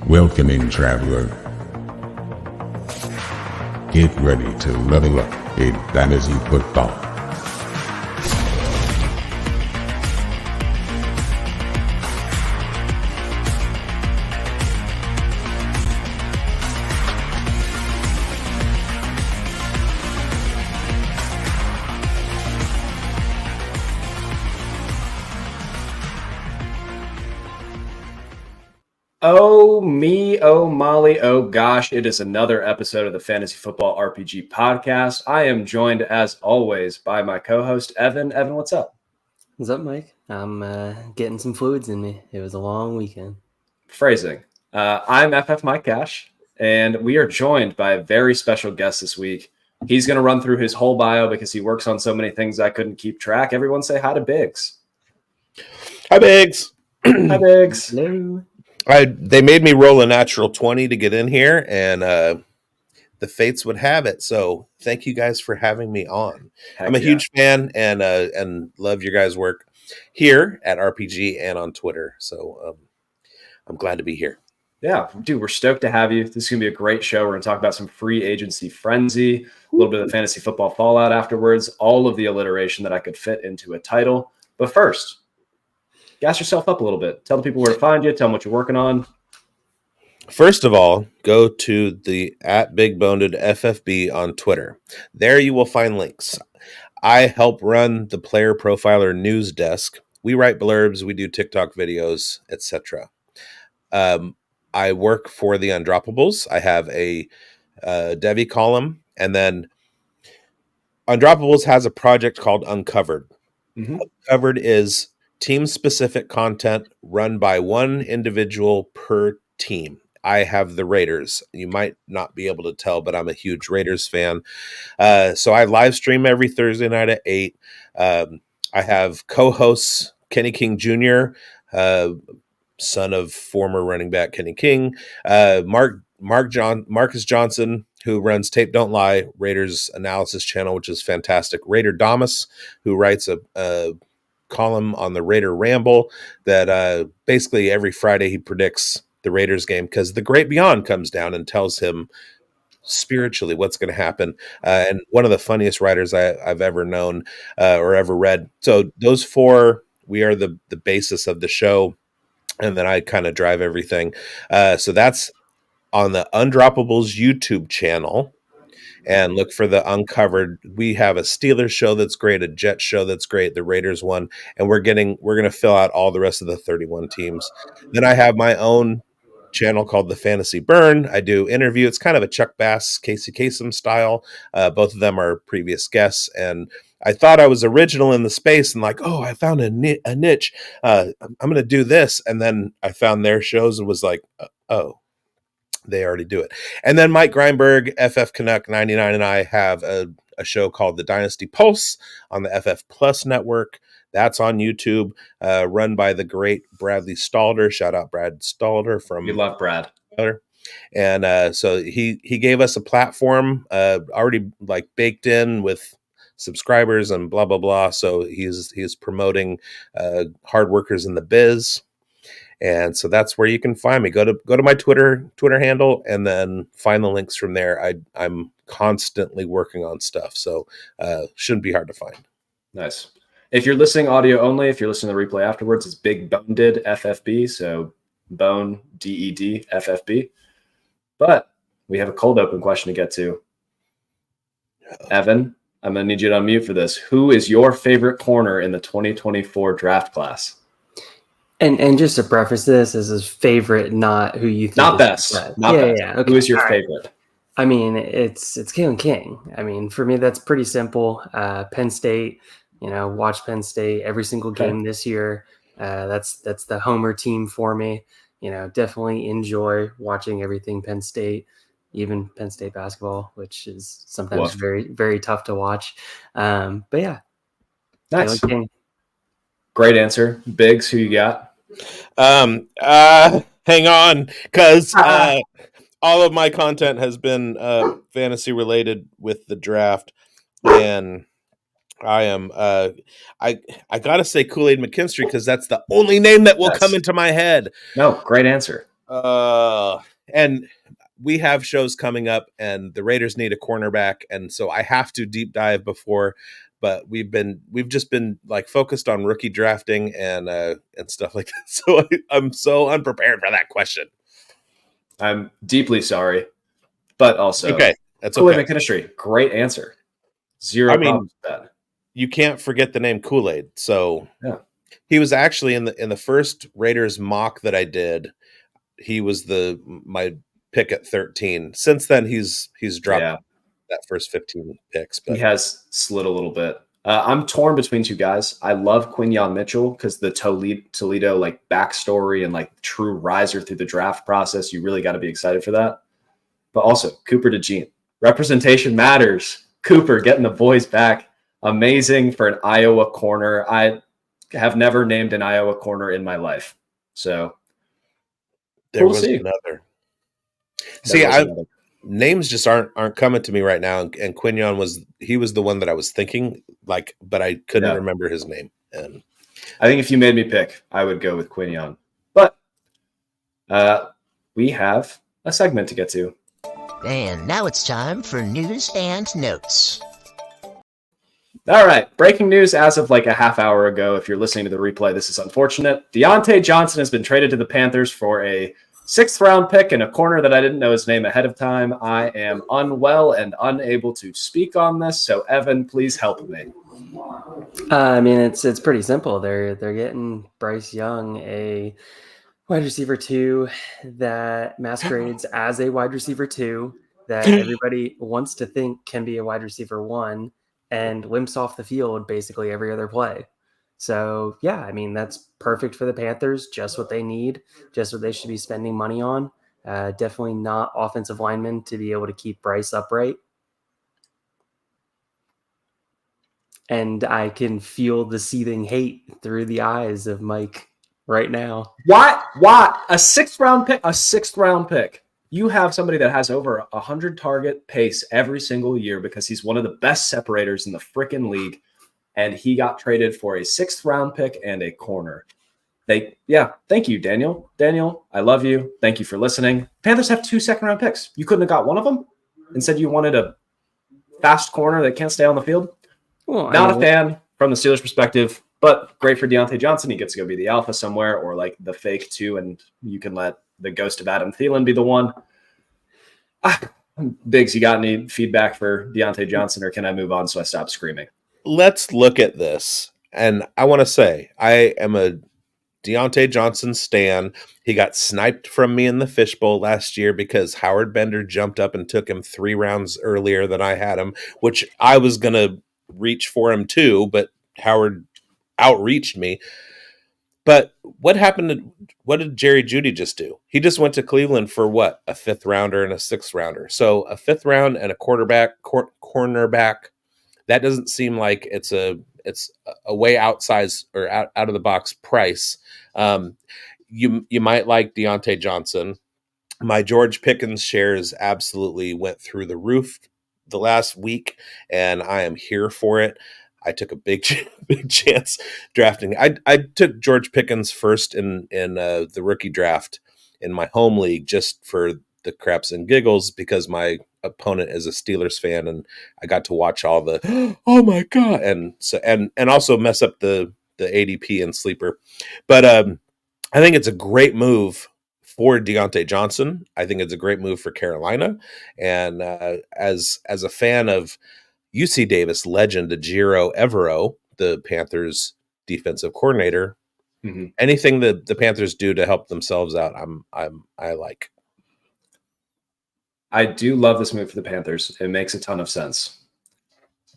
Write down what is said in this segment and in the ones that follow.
Welcome in, traveler. Get ready to level up in Dynasty football. Oh, me, oh, Molly, oh, gosh, it is another episode of the Fantasy Football RPG podcast. I am joined, as always, by my co-host, Evan. Evan, what's up? What's up, Mike? I'm getting some fluids in me. It was a long weekend. Phrasing. I'm FF Mike Cash, and we are joined by a very special guest this week. He's going to run through his whole bio because he works on so many things I couldn't keep track. Everyone say hi to Biggs. Hi, Biggs. Hi, Biggs. Hello. They made me roll a natural 20 to get in here, and the fates would have it. So thank you guys for having me on. Heck I'm a yeah. huge fan and love your guys' work here at RPG and on Twitter. So I'm glad to be here. Yeah, dude, we're stoked to have you. This is going to be a great show. We're going to talk about some free agency frenzy, a little bit of the fantasy football fallout afterwards, all of the alliteration that I could fit into a title. But first, gas yourself up a little bit. Tell the people where to find you. Tell them what you're working on. First of all, go to the @BigBonedFFB on Twitter. There you will find links. I help run the Player Profiler news desk. We write blurbs, we do TikTok videos, etc. I work for the Undroppables. I have a Devi column, and then Undroppables has a project called Uncovered. Mm-hmm. Uncovered is team-specific content run by one individual per team. I have the Raiders. You might not be able to tell, but I'm a huge Raiders fan. So I live stream every Thursday night at 8. I have co-hosts Kenny King Jr., son of former running back Kenny King, Marcus Johnson, who runs Tape Don't Lie, Raiders analysis channel, which is fantastic. Raider Damas, who writes a column on the Raider Ramble that basically every Friday he predicts the Raiders game because the great beyond comes down and tells him spiritually what's going to happen. And one of the funniest writers I've ever known or ever read. So those four, we are the basis of the show. And then I kind of drive everything. So that's on the Undroppables YouTube channel. And look for the Uncovered. We have a Steelers show that's great, a Jets show that's great, the Raiders one, and we're going to fill out all the rest of the 31 teams. Then I have my own channel called The Fantasy Burn. I do interview. It's kind of a Chuck Bass, Casey Kasem style. Both of them are previous guests, and I thought I was original in the space and like, oh, I found a niche. I'm going to do this, and then I found their shows and was like, oh. They already do it. And then Mike Greinberg, FF Canuck 99, and I have a show called the Dynasty Pulse on the FF Plus network. That's on YouTube, run by the great Bradley Stalder. Shout out Brad Stalder from... We love Brad. And so he gave us a platform already like baked in with subscribers and blah, blah, blah. So he's promoting hard workers in the biz. And so that's where you can find me. Go to my Twitter handle and then find the links from there. I'm constantly working on stuff, so shouldn't be hard to find. Nice. If you're listening audio only, if you're listening to the replay afterwards, it's Big Boned FFB, so Bone DED FFB. But we have a cold open question to get to. Evan, I'm going to need you to unmute for this. Who is your favorite corner in the 2024 draft class? And just to preface this, this is favorite, not who you think. Not is best. best. Not best. Yeah. Okay. Who is your All favorite? Right. I mean, it's Kalen King. I mean, for me, that's pretty simple. Penn State, watch Penn State every single game this year. That's the homer team for me. Definitely enjoy watching everything Penn State, even Penn State basketball, which is sometimes very, very tough to watch. But yeah. Nice. Great answer. Biggs, who you got? Hang on, because all of my content has been fantasy related with the draft, and I am I gotta say Kool-Aid McKinstry because that's the only name that will come into my head. No, great answer. And we have shows coming up, and the Raiders need a cornerback, and so I have to deep dive before. But we've just been like focused on rookie drafting and stuff like that. So I'm so unprepared for that question. I'm deeply sorry, but also Okay, that's Kool-Aid okay. McKinstry, great answer. Zero I mean, problems with that. you can't forget the name Kool-Aid. So Yeah. he was actually in the first Raiders mock that I did. He was my pick at 13. Since then, he's dropped Yeah, that first 15 picks. he But has slid a little bit. I'm torn between two guys. I love Quinyon Mitchell because the Toledo like backstory and like true riser through the draft process. You really got to be excited for that. But also Cooper DeJean. Representation matters. Cooper getting the boys back. Amazing for an Iowa corner. I have never named an Iowa corner in my life. So there we'll was see. another. There See, was another. names just aren't coming to me right now. And Quinyon was the one that I was thinking, like, but I couldn't Yeah. remember his name. And I think if you made me pick, I would go with Quinyon. But we have a segment to get to. And now it's time for news and notes. All right. Breaking news as of like a half hour ago. If you're listening to the replay, this is unfortunate. Deontay Johnson has been traded to the Panthers for a 6th round pick and a corner that I didn't know his name ahead of time. I am unwell and unable to speak on this. So Evan, please help me. I mean, it's pretty simple. They're getting Bryce Young, a wide receiver 2 that masquerades as a wide receiver 2 that everybody wants to think can be a wide receiver 1 and limps off the field basically every other play. So yeah, I mean, that's perfect for the Panthers. Just what they need, just what they should be spending money on. Definitely not offensive linemen to be able to keep Bryce upright. And I can feel the seething hate through the eyes of Mike right now. Why? A 6th round pick? A 6th round pick. You have somebody that has over 100 target pace every single year because he's one of the best separators in the freaking league. And he got traded for a 6th round pick and a corner. Thank you, Daniel. Daniel, I love you. Thank you for listening. Panthers have 2 second round picks. You couldn't have got one of them and said you wanted a fast corner that can't stay on the field. Well, Not a fan from the Steelers' perspective, but great for Deontay Johnson. He gets to go be the alpha somewhere or like the fake 2, and you can let the ghost of Adam Thielen be the one. Biggs, you got any feedback for Deontay Johnson, or can I move on so I stop screaming? let's look at this. And I want to say, I am a Deontay Johnson stan. He got sniped from me in the fishbowl last year because Howard Bender jumped up and took him 3 rounds earlier than I had him, which I was going to reach for him too, but Howard outreached me. But what did Jerry Jeudy just do? He just went to Cleveland for what? A 5th rounder and a 6th rounder. So a 5th round and a cornerback. That doesn't seem like it's a way outsized or out of the box price. You might like Deontay Johnson. My George Pickens shares absolutely went through the roof the last week, and I am here for it. I took a big chance drafting. I took George Pickens first in the rookie draft in my home league just for the craps and giggles because my opponent is a Steelers fan and I got to watch all the oh my god and so and also mess up the ADP and sleeper. But I think it's a great move for Deontay Johnson. I think it's a great move for Carolina, and as a fan of UC Davis legend Ejiro Evero, the Panthers defensive coordinator, anything that the Panthers do to help themselves out, I like. I do love this move for the Panthers. It makes a ton of sense.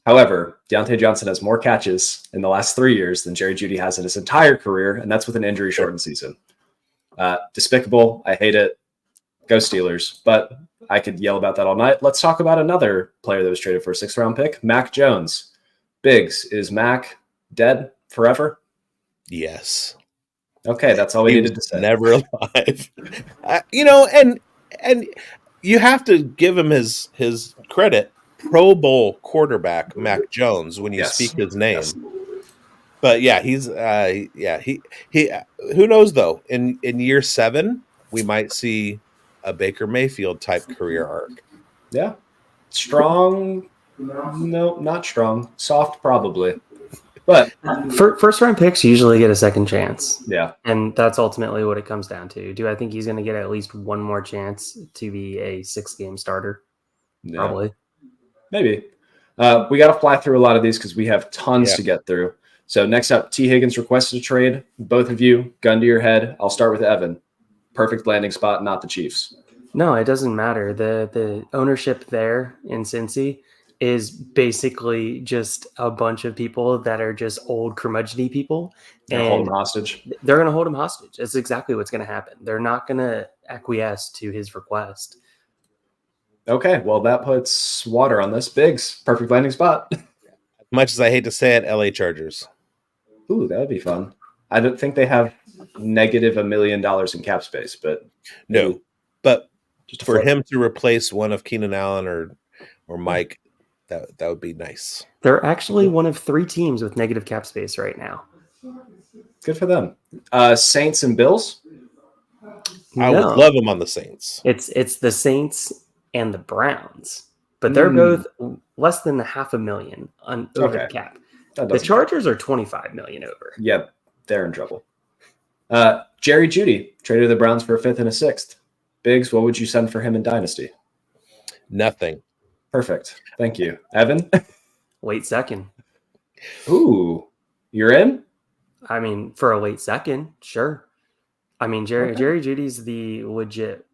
However, Deontay Johnson has more catches in the last 3 years than Jerry Jeudy has in his entire career, and that's with an injury-shortened season. Despicable. I hate it. Go Steelers. But I could yell about that all night. Let's talk about another player that was traded for a 6th round pick, Mac Jones. Biggs, is Mac dead forever? Yes. Okay, that's all we needed to say. Never alive. And you have to give him his credit. Pro Bowl quarterback Mac Jones when you speak his name. Yes. But yeah, he's he who knows though, in year 7, we might see a Baker Mayfield type career arc. Yeah. Strong. No, not strong. Soft, probably. But First round picks usually get a second chance. yeah. And that's ultimately what it comes down to. Do I think he's going to get at least one more chance to be a 6-game starter? Yeah. Probably. Maybe. We got to fly through a lot of these because we have tons to get through. So next up, T. Higgins requested a trade. Both of you, gun to your head. I'll start with Evan. Perfect landing spot, not the Chiefs. No, it doesn't matter. The ownership there in Cincy is basically just a bunch of people that are just old curmudgeony people. They're And holding hostage. they're going to hold him hostage. That's exactly what's going to happen. They're not going to acquiesce to his request. Okay, well, that puts water on this. Biggs, perfect landing spot. As much as I hate to say it, LA Chargers. Ooh, that would be fun. I don't think they have negative $1 million in cap space, but No, but just for him to replace one of Keenan Allen or Mike, that would be nice. They're actually one of 3 teams with negative cap space right now. Good for them. Saints and Bills. I would love him on the Saints. It's the Saints and the Browns, but they're both less than $500,000 over the cap. The Chargers are $25 million over. Yep, they're in trouble. Jerry Jeudy traded the Browns for a 5th and a 6th. Biggs, what would you send for him in Dynasty? Nothing. Perfect. Thank you. Evan? Late second. Ooh, you're in? I mean, for a late second, sure. I mean, Jerry Jeudy's the legit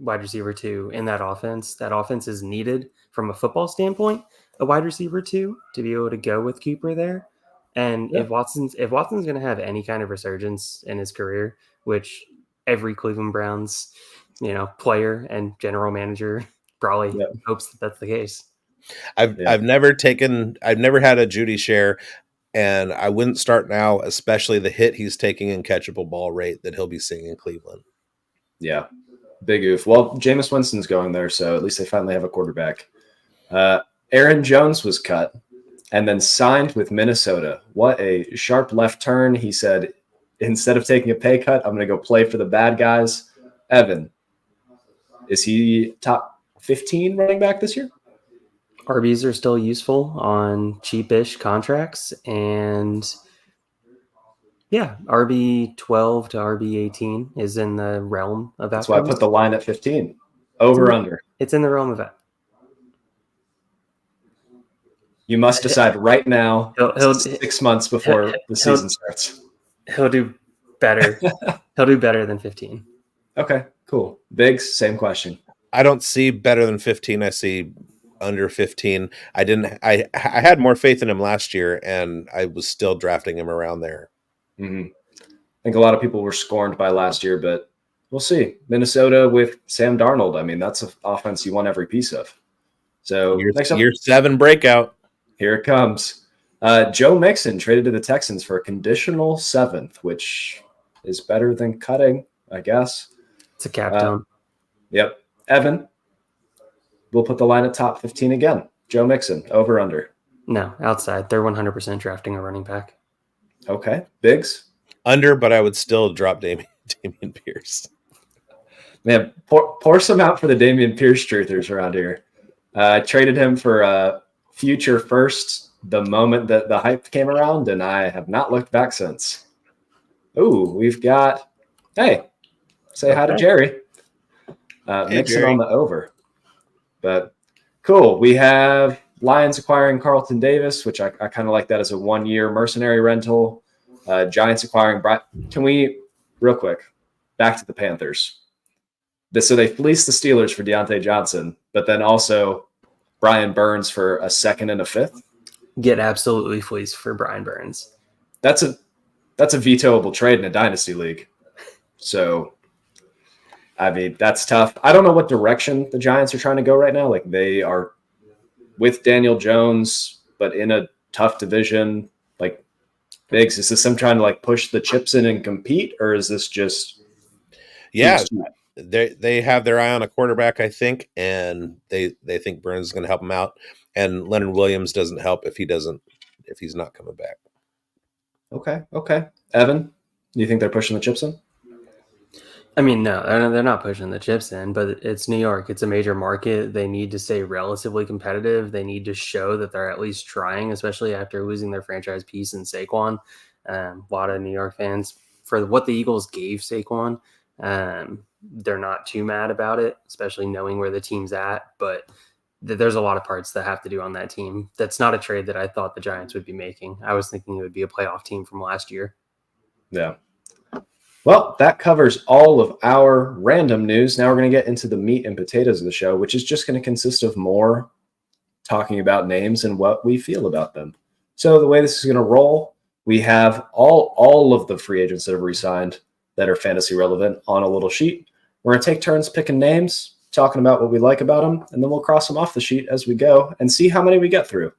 wide receiver 2 in that offense. That offense is needed from a football standpoint, a wide receiver 2 to be able to go with Cooper there. And if Watson's going to have any kind of resurgence in his career, which every Cleveland Browns, player and general manager probably hopes that that's the case. I've never had a Jeudy share, and I wouldn't start now, especially the hit he's taking in catchable ball rate that he'll be seeing in Cleveland. Yeah. Big oof. Well, Jameis Winston's going there, so at least they finally have a quarterback. Aaron Jones was cut and then signed with Minnesota. What a sharp left turn. He said, instead of taking a pay cut, I'm going to go play for the bad guys. Evan, is he top 15 running back this year? RBs are still useful on cheapish contracts, and RB 12 to RB 18 is in the realm of that. That's why I put the line at 15. Over under. It's in the realm of that. You must decide right now, 6 months before the season starts. He'll do better. He'll do better than 15. Okay, cool. Biggs, same question. I don't see better than 15. I see under 15. I had more faith in him last year, and I was still drafting him around there. Mm-hmm. I think a lot of people were scorned by last year, but we'll see. Minnesota with Sam Darnold. I mean, that's an offense you want every piece of. So year 7 breakout. Here it comes. Joe Mixon traded to the Texans for a conditional 7th, which is better than cutting, I guess. It's a cap down. Yep. Evan, we'll put the line at top 15 again. Joe Mixon, over under. No, outside. They're 100% drafting a running back. Okay. Biggs? Under, but I would still drop Dameon Pierce. Man, pour some out for the Dameon Pierce truthers around here. I traded him for a future first the moment that the hype came around, and I have not looked back since. Ooh, we've got, hey, say hi to Jerry. Mixon on the over. But cool. We have Lions acquiring Carlton Davis, which I kind of like that as a 1-year mercenary rental. Giants acquiring Can we, real quick, back to the Panthers. So they fleeced the Steelers for Deontay Johnson, but then also Brian Burns for a 2nd and a 5th. Get absolutely fleeced for Brian Burns. That's a vetoable trade in a dynasty league. So, I mean, that's tough. I don't know what direction the Giants are trying to go right now. Like, they are with Daniel Jones, but in a tough division. Like, Biggs, is this them trying to like push the chips in and compete, or is this just? Yeah, they have their eye on a quarterback, I think, and they think Burns is going to help them out. And Leonard Williams doesn't help if he's not coming back. Okay. Evan, do you think they're pushing the chips in? I mean, no, they're not pushing the chips in, but it's New York. It's a major market. They need to stay relatively competitive. They need to show that they're at least trying, especially after losing their franchise piece in Saquon. A lot of New York fans, for what the Eagles gave Saquon, they're not too mad about it, especially knowing where the team's at. But there's a lot of parts that have to do on that team. That's not a trade that I thought the Giants would be making. I was thinking it would be a playoff team from last year. Yeah. Well, that covers all of our random news. Now we're going to get into the meat and potatoes of the show, which is just going to consist of more talking about names and what we feel about them. So the way this is going to roll, we have all of the free agents that have re-signed that are fantasy relevant on a little sheet. We're going to take turns picking names, talking about what we like about them, and then we'll cross them off the sheet as we go and see how many we get through.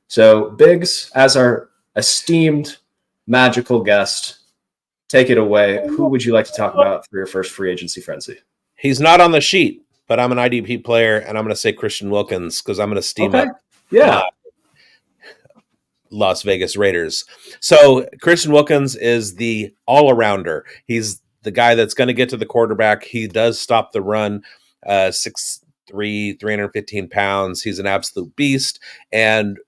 So Biggs, as our esteemed magical guest, take it away. Who would you like to talk about for your first free agency frenzy? He's not on the sheet, but I'm an IDP player, and I'm going to say Christian Wilkins because I'm going to steam up Las Vegas Raiders. So Christian Wilkins is the all-arounder. He's the guy that's going to get to the quarterback. He does stop the run, 6'3", 315 pounds. He's an absolute beast. And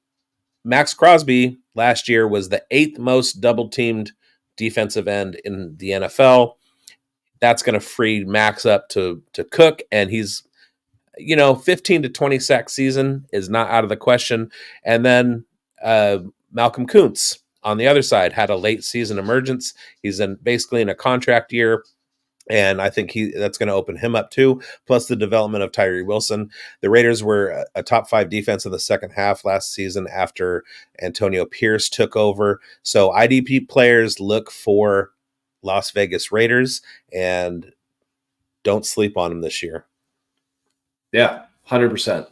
Max Crosby last year was the 8th most double-teamed defensive end in the NFL. That's going to free Max up to cook, and he's 15 to 20 sack season is not out of the question. And then Malcolm Kuntz on the other side had a late season emergence. He's basically in a contract year, and I think that's going to open him up too, plus the development of Tyree Wilson. The Raiders were a top 5 defense in the second half last season after Antonio Pierce took over. So IDP players, look for Las Vegas Raiders and don't sleep on them this year. Yeah, 100%.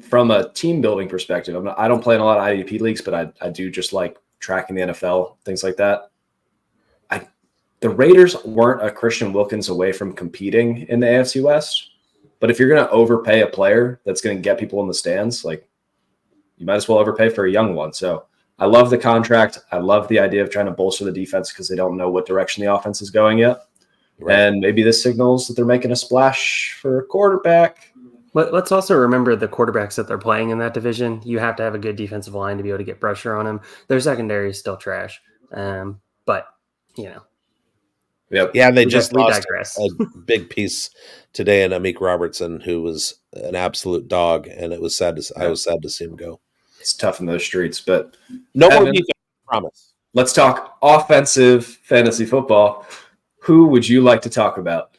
From a team building perspective, I don't play in a lot of IDP leagues, but I do just like tracking the NFL, things like that. The Raiders weren't a Christian Wilkins away from competing in the AFC West, but if you're going to overpay a player that's going to get people in the stands, like, you might as well overpay for a young one. So I love the contract. I love the idea of trying to bolster the defense because they don't know what direction the offense is going yet. Right. And maybe this signals that they're making a splash for a quarterback. Let's also remember the quarterbacks that they're playing in that division. You have to have a good defensive line to be able to get pressure on them. Their secondary is still trash. But, Yep. Yeah, they just lost a big piece today in Amik Robertson, who was an absolute dog, and it was sad I was sad to see him go. It's tough in those streets, but no more defense, I promise. Let's talk offensive fantasy football. Who would you like to talk about?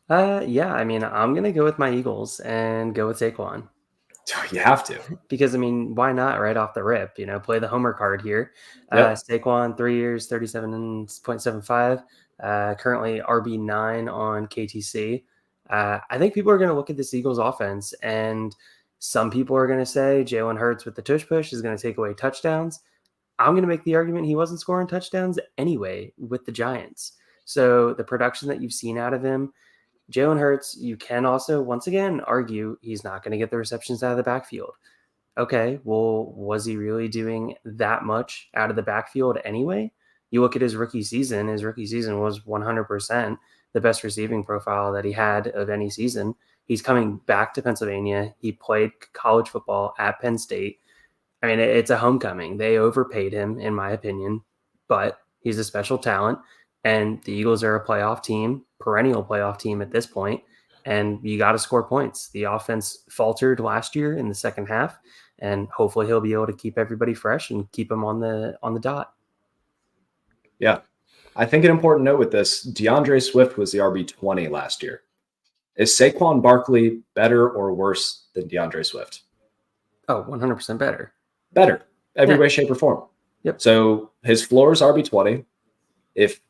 Yeah, I mean, I'm going to go with my Eagles and go with Saquon. You have to. Because, I mean, why not right off the rip? Play the homer card here. Yep. Saquon, 3 years, 37.75. Currently RB9 on KTC. I think people are going to look at this Eagles offense, and some people are going to say Jalen Hurts with the tush push is going to take away touchdowns. I'm going to make the argument he wasn't scoring touchdowns anyway with the Giants. So the production that you've seen out of him, Jalen Hurts, you can also, once again, argue he's not going to get the receptions out of the backfield. Okay, well, was he really doing that much out of the backfield anyway? You look at his rookie season was 100% the best receiving profile that he had of any season. He's coming back to Pennsylvania. He played college football at Penn State. I mean, it's a homecoming. They overpaid him, in my opinion, but he's a special talent. And the Eagles are a playoff team, perennial playoff team at this point, and you got to score points. The offense faltered last year in the second half, and hopefully he'll be able to keep everybody fresh and keep them on the dot. Yeah. I think an important note with this, DeAndre Swift was the RB20 last year. Is Saquon Barkley better or worse than DeAndre Swift? Oh, 100% better. Better. Every way, shape, or form. Yep. So his floor is RB20. If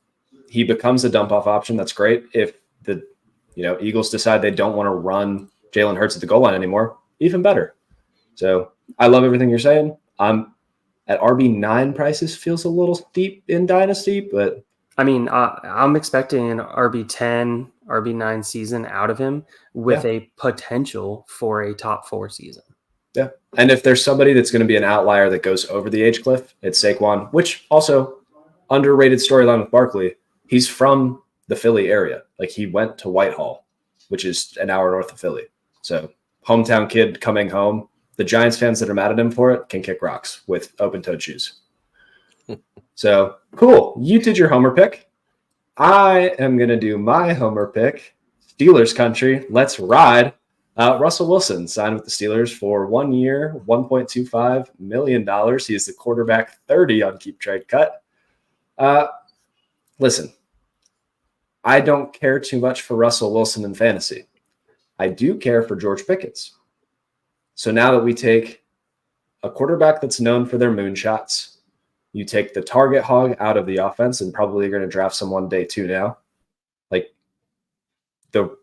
he becomes a dump-off option, that's great. If the Eagles decide they don't want to run Jalen Hurts at the goal line anymore, even better. So I love everything you're saying. I'm at RB9 prices, feels a little steep in Dynasty, but I mean, I'm expecting an RB10, RB9 season out of him with a potential for a top 4 season. Yeah. And if there's somebody that's going to be an outlier that goes over the age cliff, it's Saquon, which also underrated storyline with Barkley. He's from the Philly area. Like he went to Whitehall, which is an hour north of Philly. So hometown kid coming home. The Giants fans that are mad at him for it can kick rocks with open-toed shoes. So cool. You did your homer pick. I am going to do my homer pick. Steelers country. Let's ride. Russell Wilson signed with the Steelers for 1 year, $1.25 million. He is the quarterback 30 on Keep Trade Cut. Listen, I don't care too much for Russell Wilson in fantasy. I do care for George Pickens. So now that we take a quarterback that's known for their moonshots, you take the target hog out of the offense, and probably you're going to draft someone day 2 now. Like the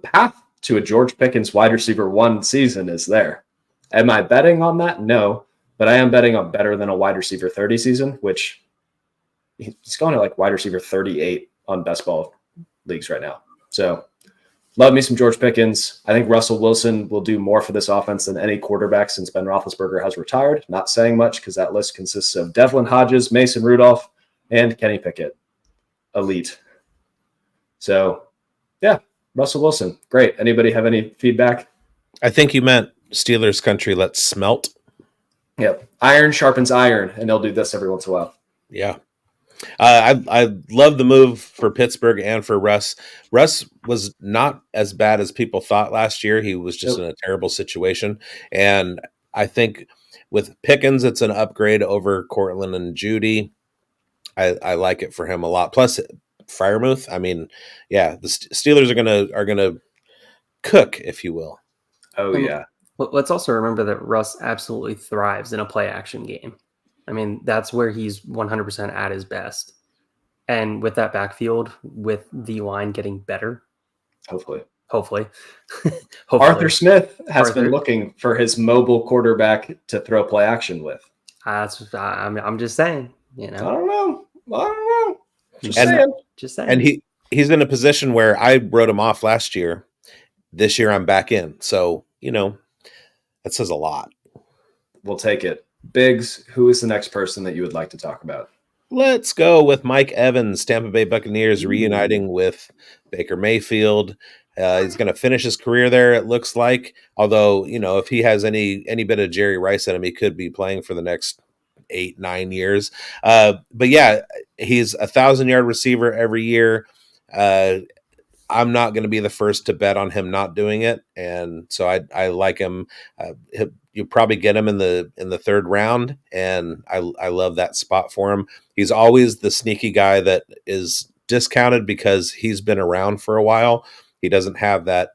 path to a George Pickens wide receiver 1 season is there. Am I betting on that? No, but I am betting on better than a wide receiver 30 season, which he's going to like wide receiver 38 on best ball leagues right now. So love me some George Pickens. I think Russell Wilson will do more for this offense than any quarterback since Ben Roethlisberger has retired. Not saying much because that list consists of Devlin Hodges, Mason Rudolph, and Kenny Pickett. Elite. So, yeah, Russell Wilson. Great. Anybody have any feedback? I think you meant Steelers country. Let's smelt. Yep. Iron sharpens iron, and they'll do this every once in a while. Yeah. I love the move for Pittsburgh and for Russ. Russ was not as bad as people thought last year. He was just in a terrible situation. And I think with Pickens, it's an upgrade over Cortland and Judy. I like it for him a lot. Plus Freiermuth. I mean, yeah, the Steelers are gonna cook, if you will. Oh yeah. Let's also remember that Russ absolutely thrives in a play action game. I mean, that's where he's 100% at his best. And with that backfield, with the line getting better, hopefully. Arthur Smith has been looking for his mobile quarterback to throw play action with. I'm just saying, you know. I don't know. Just saying. And he's in a position where I wrote him off last year. This year I'm back in. So, you know, that says a lot. We'll take it. Biggs, who is the next person that you would like to talk about? Let's go with Mike Evans, Tampa Bay Buccaneers reuniting with Baker Mayfield. He's going to finish his career there, it looks like. Although, you know, if he has any bit of Jerry Rice in him, he could be playing for the next 8-9 years. But yeah, he's a 1,000-yard receiver every year. I'm not going to be the first to bet on him not doing it, and so I like him. You probably get him in the third round, and I love that spot for him. He's always the sneaky guy that is discounted because he's been around for a while. He doesn't have that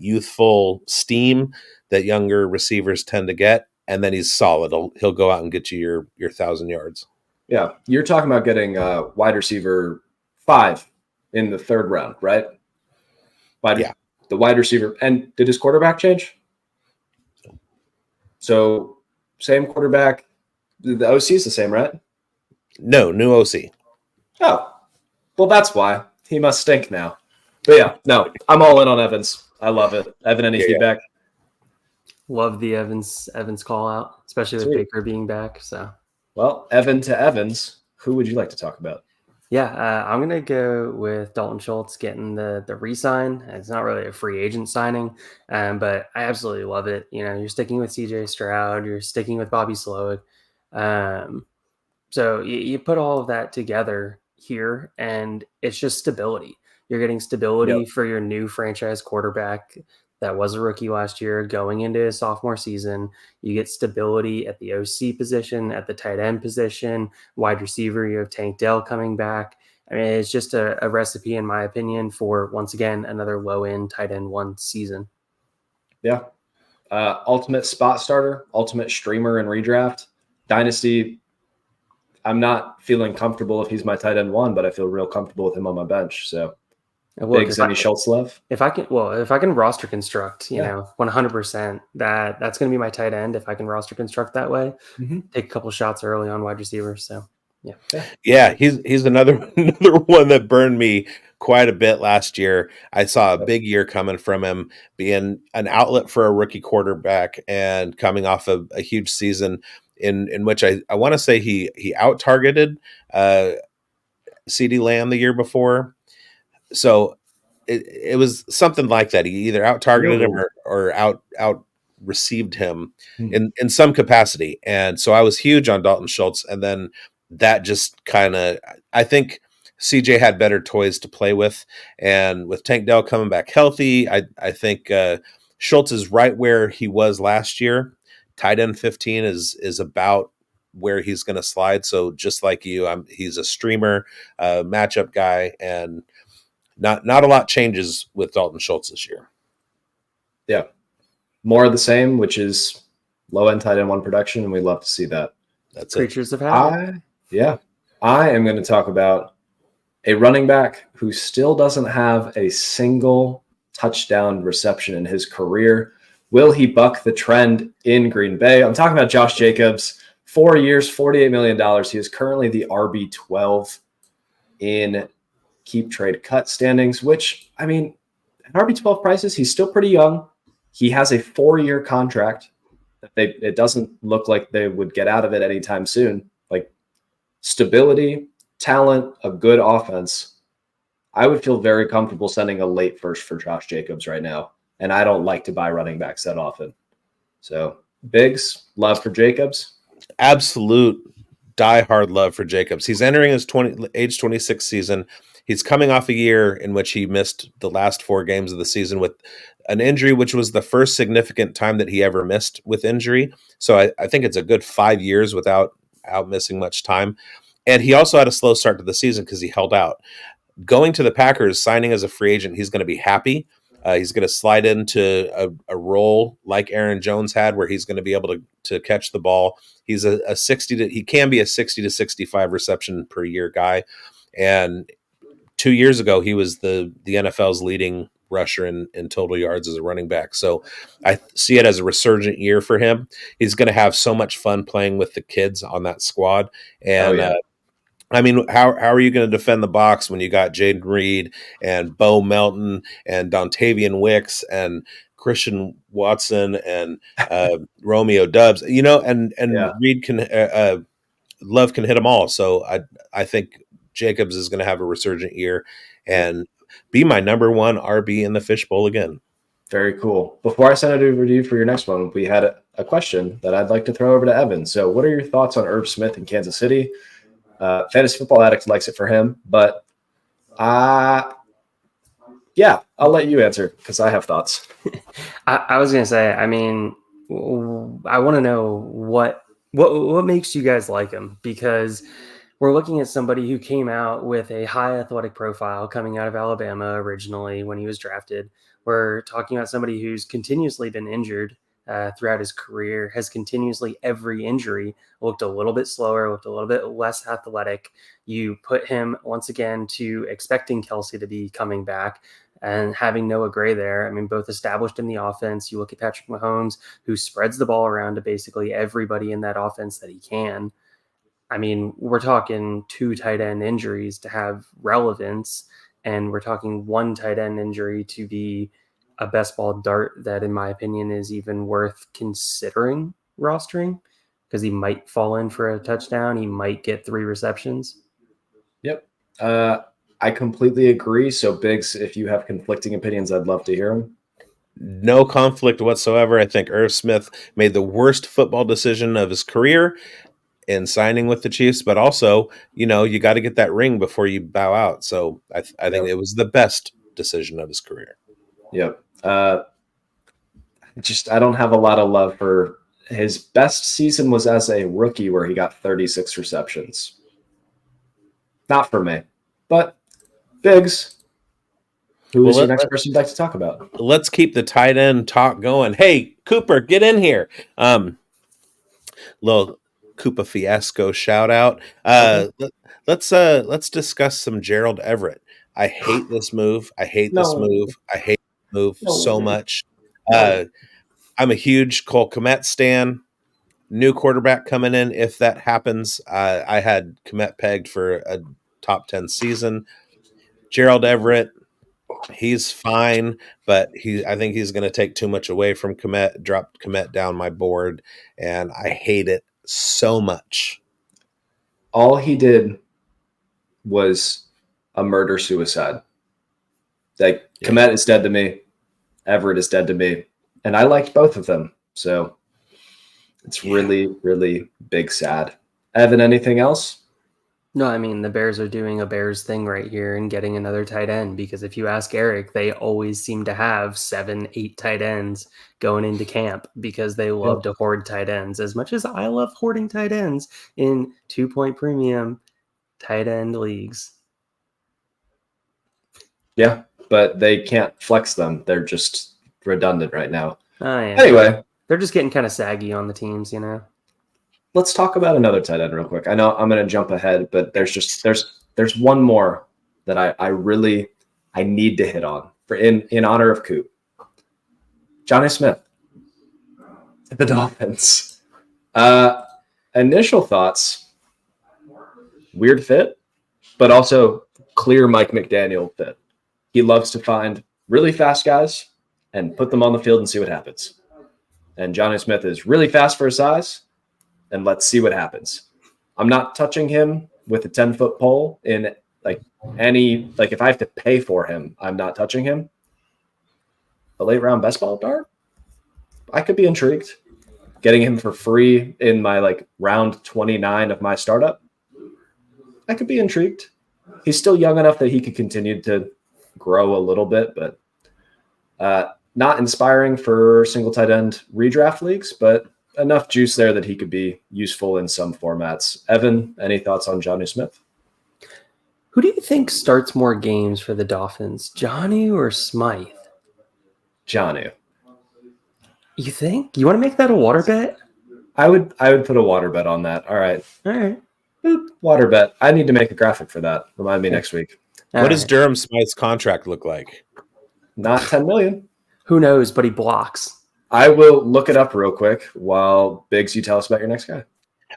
youthful steam that younger receivers tend to get, and then he's solid. He'll go out and get you your 1,000 yards. Yeah, you're talking about getting wide receiver 5 in the third round, right? The wide receiver. And did his quarterback change? So same quarterback. The OC is the same, right? No, new OC. Oh, well, that's why. He must stink now. But yeah, no, I'm all in on Evans. I love it. Evan, any feedback? Love the Evans call out, especially with Baker being back. So, well, Evan to Evans, who would you like to talk about? Yeah, I'm going to go with Dalton Schultz getting the re-sign. It's not really a free agent signing, but I absolutely love it. You know, you're sticking with CJ Stroud, you're sticking with Bobby Slowick. So you put all of that together here, and it's just stability. You're getting stability for your new franchise quarterback that was a rookie last year going into his sophomore season. You get stability at the OC position, at the tight end position, wide receiver. You have Tank Dell coming back. I mean, it's just a recipe, in my opinion, for, once again, another low-end tight end 1 season. Yeah. Ultimate spot starter, ultimate streamer and redraft. Dynasty, I'm not feeling comfortable if he's my tight end 1, but I feel real comfortable with him on my bench. So Biggs, any Schultz love? If I can roster construct, you know, 100%, that's going to be my tight end. If I can roster construct that way, take a couple shots early on wide receivers. So yeah, he's another one that burned me quite a bit last year. I saw a big year coming from him, being an outlet for a rookie quarterback and coming off of a huge season in which I want to say he out targeted CeeDee Lamb the year before. So it was something like that. He either out targeted him Whoa. or out received him Hmm. in some capacity. And so I was huge on Dalton Schultz. And then that just kind of, I think CJ had better toys to play with. And with Tank Dell coming back healthy, I think Schultz is right where he was last year. Tight end 15 is about where he's going to slide. So just like you, he's a streamer, matchup guy, and not a lot changes with Dalton Schultz this year. Yeah. More of the same, which is low end tight end one production, and we love to see that. That's Creatures of habit. I am going to talk about a running back who still doesn't have a single touchdown reception in his career. Will he buck the trend in Green Bay? I'm talking about Josh Jacobs. 4 years, $48 million. He is currently the RB12 in keep trade cut standings, which, I mean, at RB12 prices, he's still pretty young. He has a 4-year contract. It doesn't look like they would get out of it anytime soon. Like stability, talent, a good offense. I would feel very comfortable sending a late first for Josh Jacobs right now. And I don't like to buy running backs that often. So Biggs, love for Jacobs. Absolute diehard love for Jacobs. He's entering his age 26 season. He's coming off a year in which he missed the last 4 games of the season with an injury, which was the first significant time that he ever missed with injury. So I think it's a good 5 years without missing much time. And he also had a slow start to the season because he held out. Going to the Packers, signing as a free agent, he's going to be happy. He's going to slide into a role like Aaron Jones had, where he's going to be able to catch the ball. He's he can be a 60 to 65 reception per year guy. And 2 years ago, he was the NFL's leading rusher in total yards as a running back. So I see it as a resurgent year for him. He's going to have so much fun playing with the kids on that squad. And I mean, how are you going to defend the box when you got Jaden Reed and Bo Melton and Dontavian Wicks and Christian Watson and Romeo Dubs? You know, and Reed can Love can hit them all. So I think Jacobs is going to have a resurgent year and be my number 1 RB in the fishbowl again. Very cool. Before I send it over to you for your next one, we had a question that I'd like to throw over to Evan. So what are your thoughts on Irv Smith in Kansas City? Fantasy Football Addict likes it for him, but yeah, I'll let you answer because I have thoughts. I was going to say, I mean, I want to know what makes you guys like him, because we're looking at somebody who came out with a high athletic profile coming out of Alabama originally when he was drafted. We're talking about somebody who's continuously been injured throughout his career, has continuously, every injury, looked a little bit slower, looked a little bit less athletic. You put him once again to expecting Kelsey to be coming back and having Noah Gray there. I mean, both established in the offense. You look at Patrick Mahomes, who spreads the ball around to basically everybody in that offense that he can. I mean, we're talking 2 tight end injuries to have relevance, and we're talking 1 tight end injury to be a best ball dart that, in my opinion, is even worth considering rostering, because he might fall in for a touchdown. He might get 3 receptions. Yep. I completely agree. So Biggs, if you have conflicting opinions, I'd love to hear them. No conflict whatsoever. I think Irv Smith made the worst football decision of his career in signing with the Chiefs, but also, you know, you got to get that ring before you bow out. So I think it was the best decision of his career. Yep. I don't have a lot of love for his best season was as a rookie where he got 36 receptions. Not for me, but Biggs, who is your next person you'd like to talk about? Let's keep the tight end talk going. Hey, Cooper, get in here. Little Koopa fiasco shout out. Let's discuss some Gerald Everett. I hate this move. I hate this move so much. I'm a huge Cole Kmet stan. New quarterback coming in. If that happens, I had Kmet pegged for a top 10 season. Gerald Everett, he's fine, but I think he's going to take too much away from Kmet, drop Kmet down my board, and I hate it so much. All he did was a murder-suicide. Like Kmet is dead to me. Everett is dead to me. And I liked both of them. So it's really, really big sad. Evan, anything else? No, I mean, the Bears are doing a Bears thing right here and getting another tight end, because if you ask Eric, they always seem to have 7, 8 tight ends going into camp because they love to hoard tight ends. As much as I love hoarding tight ends in 2-point premium tight end leagues. Yeah, but they can't flex them. They're just redundant right now. Oh, yeah. Anyway, They're just getting kind of saggy on the teams, you know? let's talk about another tight end real quick. I know I'm going to jump ahead, but there's one more that I need to hit on for in honor of Coop. Johnny Smith, the Dolphins. Initial thoughts, weird fit, but also clear Mike McDaniel fit. He loves to find really fast guys and put them on the field and see what happens. And Johnny Smith is really fast for his size, and let's see what happens. I'm not touching him with a 10-foot pole in if I have to pay for him, I'm not touching him. A late round best ball dart? I could be intrigued. Getting him for free in my round 29 of my startup? I could be intrigued. He's still young enough that he could continue to grow a little bit, but not inspiring for single tight end redraft leagues, but enough juice there that he could be useful in some formats. Evan, any thoughts on Johnny Smith? Who do you think starts more games for the Dolphins, Johnny or Smythe? Johnny. You think? You want to make that a water bet? I would put a water bet on that. All right. All right. Boop, water bet. I need to make a graphic for that. Remind me next week. What does Durham Smythe's contract look like? Not 10 million. Who knows, but he blocks. I will look it up real quick while Biggs, you tell us about your next guy.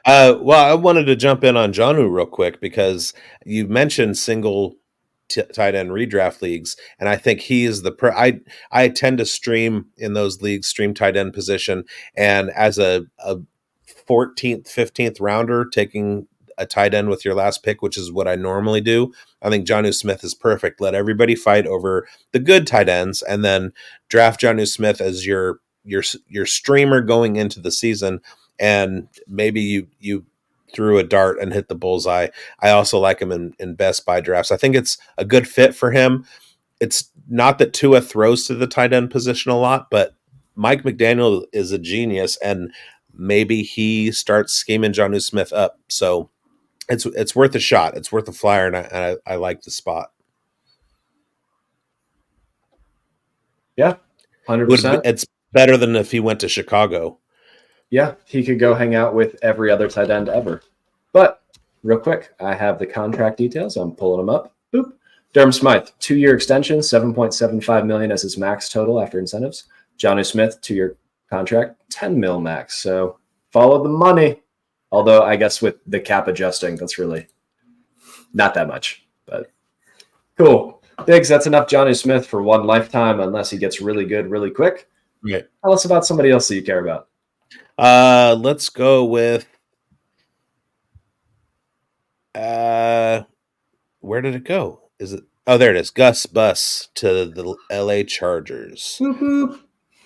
Well, I wanted to jump in on Jonnu real quick because you mentioned single tight end redraft leagues, and I think he is I tend to stream in those leagues, stream tight end position, and as a 14th, 15th rounder, taking a tight end with your last pick, which is what I normally do, I think Jonnu Smith is perfect. Let everybody fight over the good tight ends, and then draft Jonnu Smith as your streamer going into the season. And maybe you threw a dart and hit the bullseye. I also like him in best buy drafts. I think it's a good fit for him. It's not that Tua throws to the tight end position a lot, but Mike McDaniel is a genius, and maybe he starts scheming Jonnu Smith up. So it's worth a shot. It's worth a flyer, and I like the spot. Yeah, 100%. It's better than if he went to Chicago. Yeah, he could go hang out with every other tight end ever. But real quick, I have the contract details. I'm pulling them up. Boop. Durham Smythe, 2-year extension, $7.75 million as his max total after incentives. Johnny Smith, 2-year contract, $10 million max. So follow the money. Although I guess with the cap adjusting, that's really not that much. But cool. Biggs, that's enough Johnny Smith for one lifetime unless he gets really good really quick. Right. Tell us about somebody else that you care about. Let's go with where did it go? Is it? Oh, there it is. Gus Bus to the LA Chargers. Woo-hoo.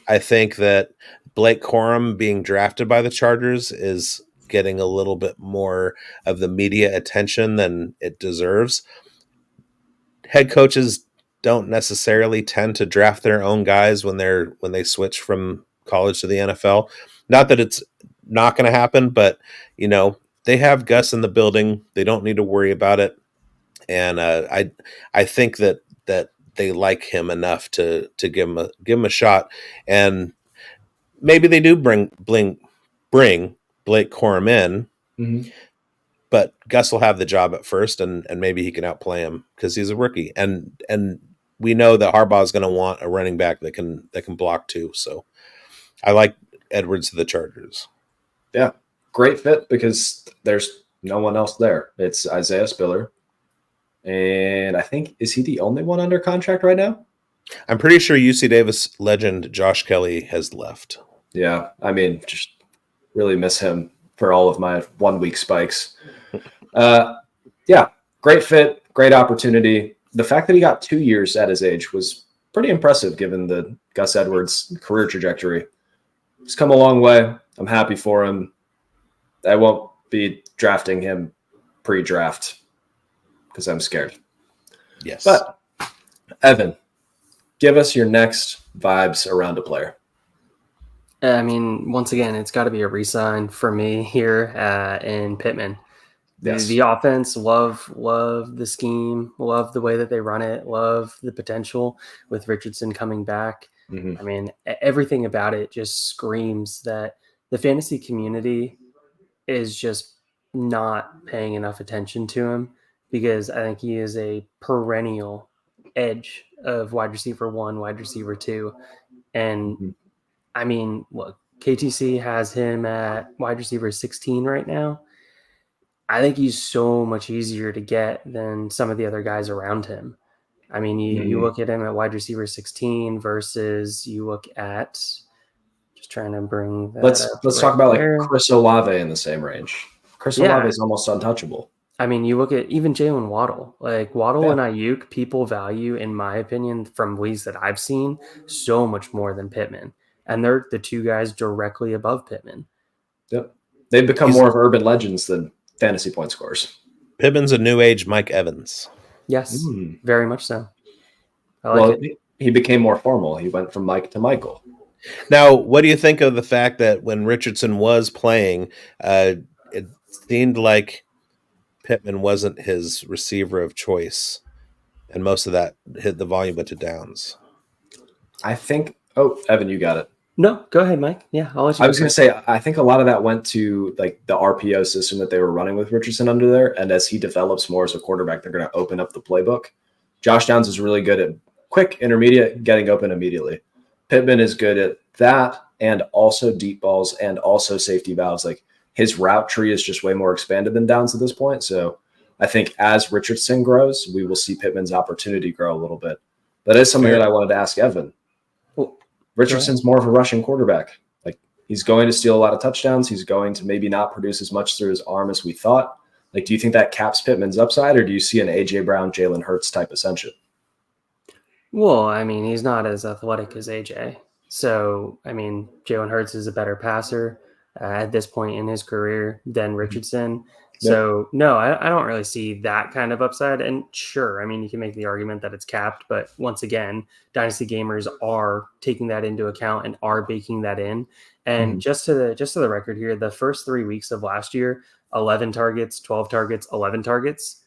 I think that Blake Corum being drafted by the Chargers is getting a little bit more of the media attention than it deserves. Head coaches don't necessarily tend to draft their own guys when they switch from college to the NFL. Not that it's not going to happen, but they have Gus in the building. They don't need to worry about it. And I think that they like him enough to give him a shot. And maybe they do bring Blake Corum in, Mm-hmm. but Gus will have the job at first, and maybe he can outplay him because he's a rookie. And we know that Harbaugh is going to want a running back that can block too. So I like Edwards to the Chargers. Yeah, great fit because there's no one else there. It's Isaiah Spiller. And I think, is he the only one under contract right now? I'm pretty sure UC Davis legend Josh Kelly has left. Yeah, I mean, just really miss him for all of my 1 week spikes. Yeah, great fit, great opportunity. the fact that he got 2 years at his age was pretty impressive given the Gus Edwards career trajectory. He's come a long way. I'm happy for him. I won't be drafting him pre-draft because I'm scared. Yes. But, Evan, give us your next vibes around a player. I mean, once again, it's got to be a re-sign for me here in Pittman. Yes. The offense, love the scheme, love the way that they run it, love the potential with Richardson coming back. Mhm. I mean, everything about it just screams that the fantasy community is just not paying enough attention to him, because I think he is a perennial edge of wide receiver 1, wide receiver 2. And Mhm. I mean, look, KTC has him at wide receiver 16 right now. I think he's so much easier to get than some of the other guys around him. I mean, you look at him at wide receiver 16 versus you look at, just trying to bring that Let's up talk right about there. like Chris Olave in the same range. Chris Yeah. Olave is almost untouchable. I mean, you look at even Jalen Waddle. Like Waddle Yeah. and Ayuk, people value, in my opinion, from leagues that I've seen, so much more than Pittman. And they're the two guys directly above Pittman. Yep. They've become more of urban legends than fantasy point scorers. Pittman's a new age Mike Evans. Yes, very much so. I like Well, it. he became more formal. He went from Mike to Michael. Now, what do you think of the fact that when Richardson was playing, it seemed like Pittman wasn't his receiver of choice, and most of that hit the volume went to Downs. I think. Oh, Evan, you got it. No, go ahead, Mike. Yeah, I'll let you. I was going to say, I think a lot of that went to like the RPO system that they were running with Richardson under there. And as he develops more as a quarterback, they're going to open up the playbook. Josh Downs is really good at quick, intermediate, getting open immediately. Pittman is good at that and also deep balls and also safety valves. Like his route tree is just way more expanded than Downs at this point. So I think as Richardson grows, we will see Pittman's opportunity grow a little bit. That is something that I wanted to ask Evan. Well, Richardson's more of a rushing quarterback. Like he's going to steal a lot of touchdowns. He's going to maybe not produce as much through his arm as we thought. Like, do you think that caps Pittman's upside, or do you see an AJ Brown, Jalen Hurts type ascension? Well, I mean, he's not as athletic as AJ. So, I mean, Jalen Hurts is a better passer at this point in his career than Richardson. Yep. So, no, I don't really see that kind of upside. And sure, I mean, you can make the argument that it's capped, but once again, Dynasty gamers are taking that into account and are baking that in. And just to the record here, the first 3 weeks of last year, 11 targets, 12 targets, 11 targets.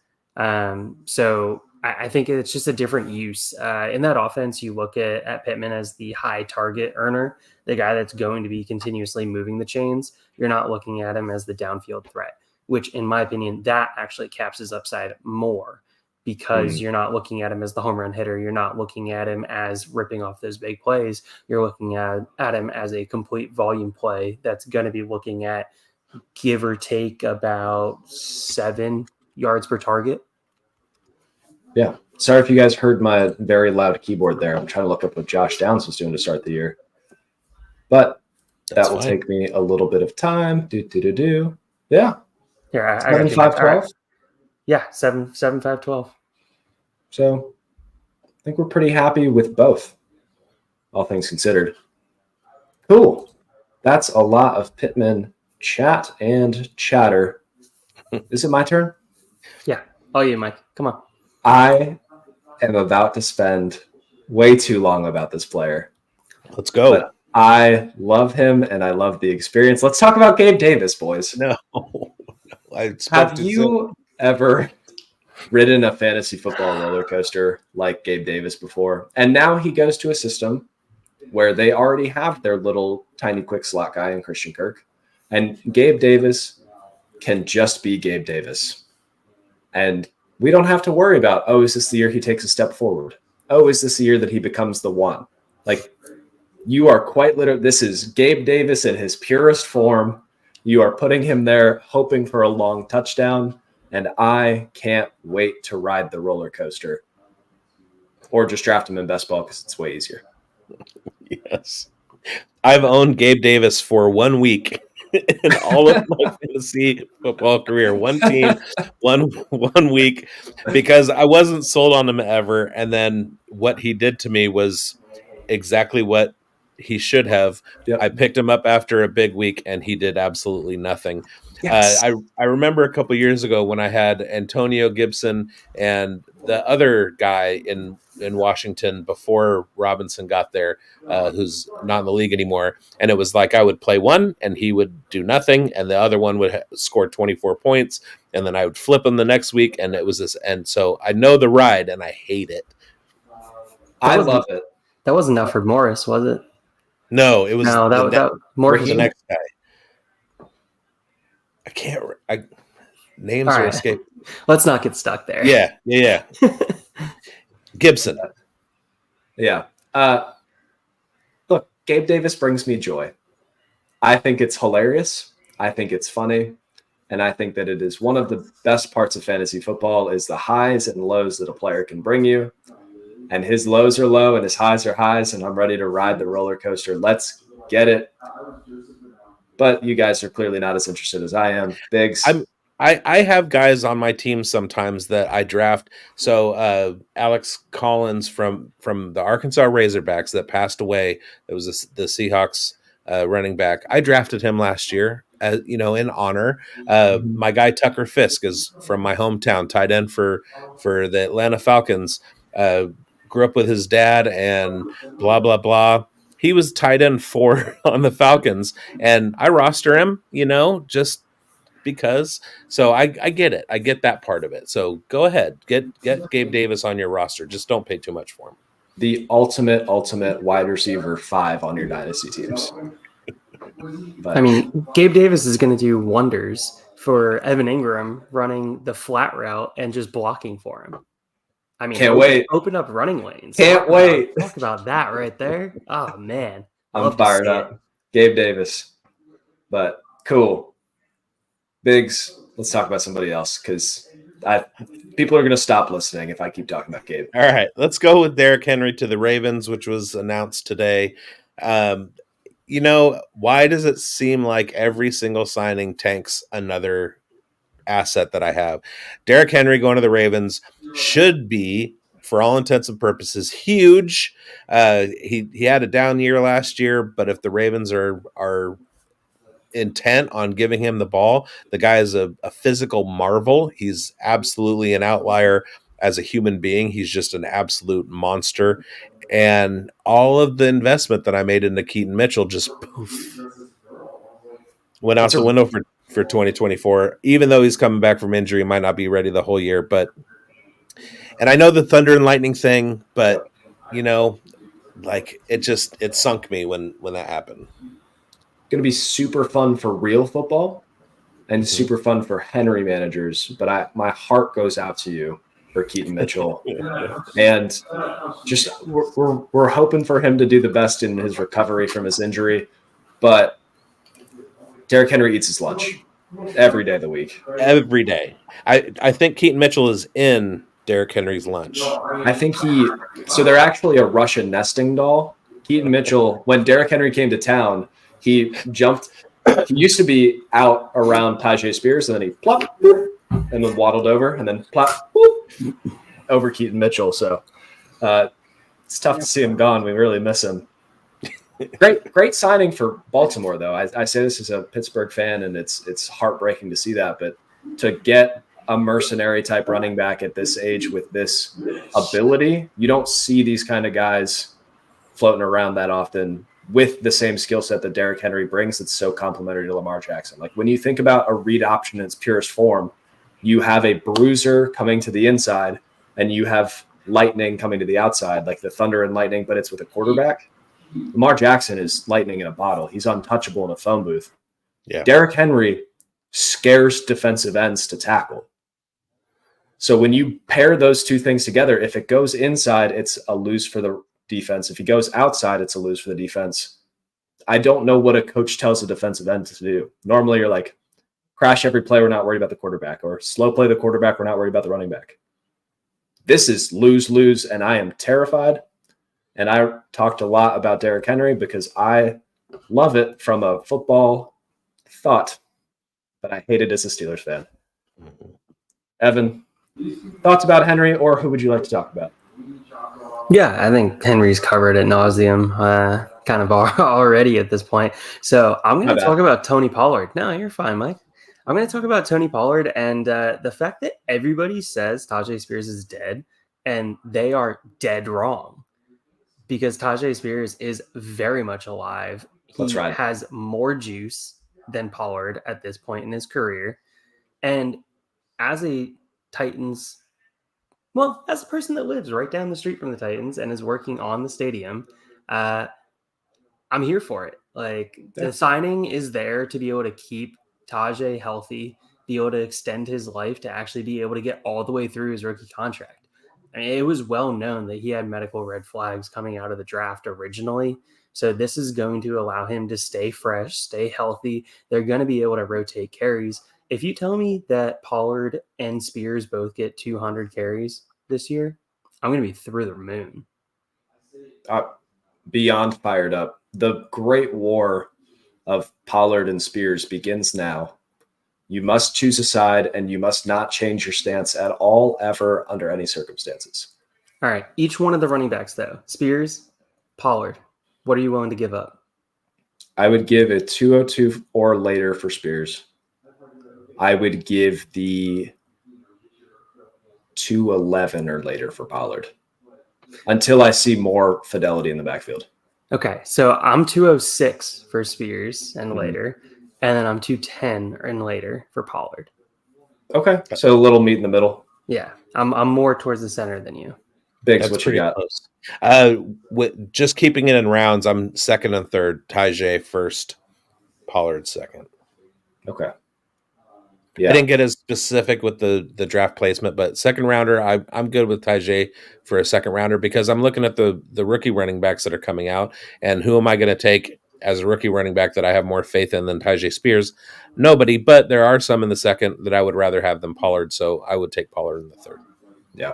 So I think it's just a different use. In that offense, you look at Pittman as the high target earner, the guy that's going to be continuously moving the chains. You're not looking at him as the downfield threat, which in my opinion, that actually caps his upside more, because you're not looking at him as the home run hitter. You're not looking at him as ripping off those big plays. You're looking at him as a complete volume play that's going to be looking at give or take about 7 yards per target. Yeah. Sorry if you guys heard my very loud keyboard there. I'm trying to look up what Josh Downs was doing to start the year. But that will take me a little bit of time. Yeah. Here, I 7-5-12. Yeah, 7-5-12. So I think we're pretty happy with both, all things considered. Cool. That's a lot of Pittman chat and chatter. Is it my turn? Yeah. Oh, you, Mike. Come on. I am about to spend way too long about this player. Let's go. But I love him and I love the experience. Let's talk about Gabe Davis, boys. No. Have you ever ridden a fantasy football roller coaster like Gabe Davis before? And now he goes to a system where they already have their little tiny quick slot guy in Christian Kirk. And Gabe Davis can just be Gabe Davis. And we don't have to worry about, oh, is this the year he takes a step forward? Oh, is this the year that he becomes the one? Like, you are quite literally, this is Gabe Davis in his purest form. You are putting him there, hoping for a long touchdown. And I can't wait to ride the roller coaster. Or just draft him in best ball because it's way easier. Yes. I've owned Gabe Davis for 1 week. in all of my fantasy football career. One team, one week, because I wasn't sold on him ever. And then what he did to me was exactly what he should have. Yep. I picked him up after a big week, and he did absolutely nothing. Yes. I remember a couple years ago when I had Antonio Gibson and the other guy in Washington before Robinson got there, who's not in the league anymore. And it was like I would play one and he would do nothing, and the other one would score 24 points, and then I would flip him the next week, and it was this. And so I know the ride, and I hate it. I love it. That wasn't Alfred Morris, was it? No, it was that Morris. the next guy. Names All are right. escaping. Let's not get stuck there. Yeah. Gibson. Yeah. Look, Gabe Davis brings me joy. I think it's hilarious. I think it's funny. And I think that it is one of the best parts of fantasy football is the highs and lows that a player can bring you. And his lows are low and his highs are highs, and I'm ready to ride the roller coaster. Let's get it. But you guys are clearly not as interested as I am. Biggs. I have guys on my team sometimes that I draft. So Alex Collins from the Arkansas Razorbacks that passed away. It was the Seahawks running back. I drafted him last year, in honor. My guy Tucker Fisk is from my hometown, tight end for the Atlanta Falcons. Grew up with his dad and blah, blah, blah. He was tight end 4 on the Falcons, and I roster him, just because. So I get it. I get that part of it. So go ahead. Get Gabe Davis on your roster. Just don't pay too much for him. The ultimate wide receiver 5 on your dynasty teams. But I mean, Gabe Davis is going to do wonders for Evan Ingram running the flat route and just blocking for him. I mean, can't wait. Open up running lanes. Can't wait. Talk about that right there. Oh, man. I'm fired up. Gabe Davis. But cool. Biggs, let's talk about somebody else, because people are going to stop listening if I keep talking about Gabe. All right. Let's go with Derrick Henry to the Ravens, which was announced today. Why does it seem like every single signing tanks another asset that I have? Derrick Henry going to the Ravens should be, for all intents and purposes, huge. He had a down year last year, but if the Ravens are intent on giving him the ball, the guy is a physical marvel. He's absolutely an outlier as a human being. He's just an absolute monster. And all of the investment that I made into Keaton Mitchell just poof, went out the window for 2024, even though he's coming back from injury, might not be ready the whole year. And I know the thunder and lightning thing, but it sunk me when that happened. Going to be super fun for real football and super fun for Henry managers. But my heart goes out to you for Keaton Mitchell. And just we're hoping for him to do the best in his recovery from his injury. But Derrick Henry eats his lunch every day of the week. Every day. I think Keaton Mitchell is in Derrick Henry's lunch. I think so they're actually a Russian nesting doll. Keaton Mitchell, when Derrick Henry came to town, he jumped. He used to be out around Tyjae Spears, and then he plop, boop, and then waddled over, and then plop, boop, over Keaton Mitchell. So it's tough to see him gone. We really miss him. Great signing for Baltimore, though. I say this as a Pittsburgh fan, and it's heartbreaking to see that. But to get a mercenary type running back at this age with this ability, you don't see these kind of guys floating around that often with the same skill set that Derrick Henry brings. It's so complementary to Lamar Jackson. Like when you think about a read option in its purest form, you have a bruiser coming to the inside and you have lightning coming to the outside, like the thunder and lightning, but it's with a quarterback. Lamar Jackson is lightning in a bottle. He's untouchable in a phone booth. Yeah. Derrick Henry scares defensive ends to tackle. So when you pair those two things together, if it goes inside, it's a lose for the defense. If he goes outside, it's a lose for the defense. I don't know what a coach tells a defensive end to do. Normally you're like, crash every play, we're not worried about the quarterback, or slow play the quarterback, we're not worried about the running back. This is lose, and I am terrified. And I talked a lot about Derrick Henry because I love it from a football thought, but I hate it as a Steelers fan. Evan, thoughts about Henry, or who would you like to talk about? Yeah, I think Henry's covered at nauseum, kind of already at this point. So I'm going to talk about Tony Pollard. No, you're fine, Mike. I'm going to talk about Tony Pollard and the fact that everybody says Tajay Spears is dead, and they are dead wrong, because Tajay Spears is very much alive. He has more juice than Pollard at this point in his career. And as a Titans, well, as a person that lives right down the street from the Titans and is working on the stadium, I'm here for it. Like, the signing is there to be able to keep Tajay healthy, be able to extend his life, to actually be able to get all the way through his rookie contract. I mean, it was well known that he had medical red flags coming out of the draft originally. So this is going to allow him to stay fresh, stay healthy. They're going to be able to rotate carries. If you tell me that Pollard and Spears both get 200 carries this year, I'm going to be through the moon. Beyond fired up. The great war of Pollard and Spears begins now. You must choose a side, and you must not change your stance at all, ever, under any circumstances. All right. Each one of the running backs, though. Spears, Pollard. What are you willing to give up? I would give a 202 or later for Spears. I would give the 211 or later for Pollard until I see more fidelity in the backfield. Okay, so I'm 206 for Spears and later, and then I'm 210 and later for Pollard. Okay, so a little meat in the middle. Yeah, I'm more towards the center than you. Biggs, what you got? Close. Just keeping it in rounds, I'm second and third. Tajay first, Pollard second. Okay. Yeah. I didn't get as specific with the draft placement, but second rounder, I'm good with Tajay for a second rounder, because I'm looking at the rookie running backs that are coming out, and who am I going to take as a rookie running back that I have more faith in than Tajay Spears? Nobody, but there are some in the second that I would rather have than Pollard, so I would take Pollard in the third. Yeah.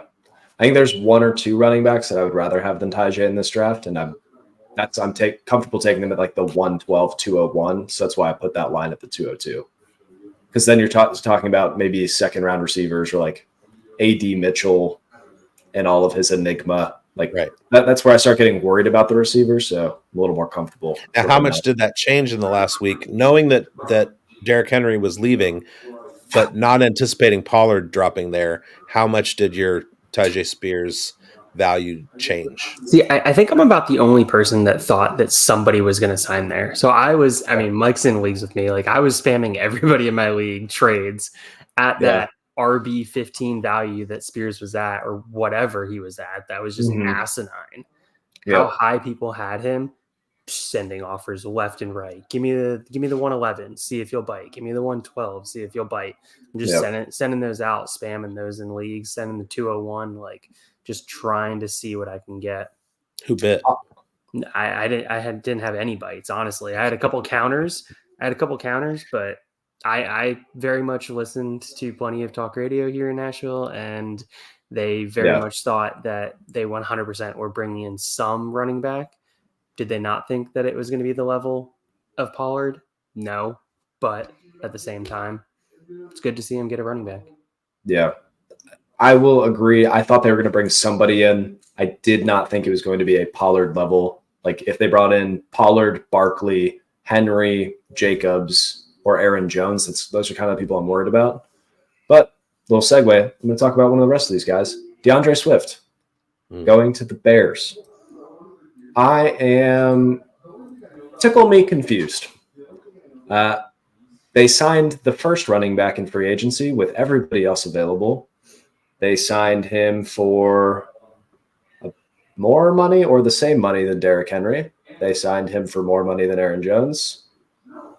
I think there's one or two running backs that I would rather have than Tajay in this draft, and I'm comfortable taking them at like the 112, 201, so that's why I put that line at the 202. Because then you're talking about maybe second round receivers, or like A.D. Mitchell and all of his enigma. Like, right. That's where I start getting worried about the receivers. So I'm a little more comfortable. Now, how much did that change in the last week? Knowing that Derrick Henry was leaving, but not anticipating Pollard dropping there, how much did your Tajay Spears value change? See, I think I'm about the only person that thought that somebody was going to sign there. So Mike's in leagues with me. Like, I was spamming everybody in my league trades at that RB 15 value that Spears was at, or whatever he was at. That was just asinine. How high people had him, sending offers left and right. Give me the 111, see if you'll bite. Give me the 112, see if you'll bite. I'm just sending those out, spamming those in leagues, sending the 201, like, just trying to see what I can get. Who bit? I didn't have any bites, honestly. I had a couple counters, but I very much listened to plenty of talk radio here in Nashville, and they very much thought that they 100% were bringing in some running back. Did they not think that it was going to be the level of Pollard? No, but at the same time, it's good to see him get a running back. Yeah. I will agree. I thought they were going to bring somebody in. I did not think it was going to be a Pollard level. Like, if they brought in Pollard, Barkley, Henry, Jacobs, or Aaron Jones, those are kind of the people I'm worried about. But little segue, I'm going to talk about one of the rest of these guys. DeAndre Swift going to the Bears. I am tickle me confused. They signed the first running back in free agency with everybody else available. They signed him for more money or the same money than Derrick Henry. They signed him for more money than Aaron Jones.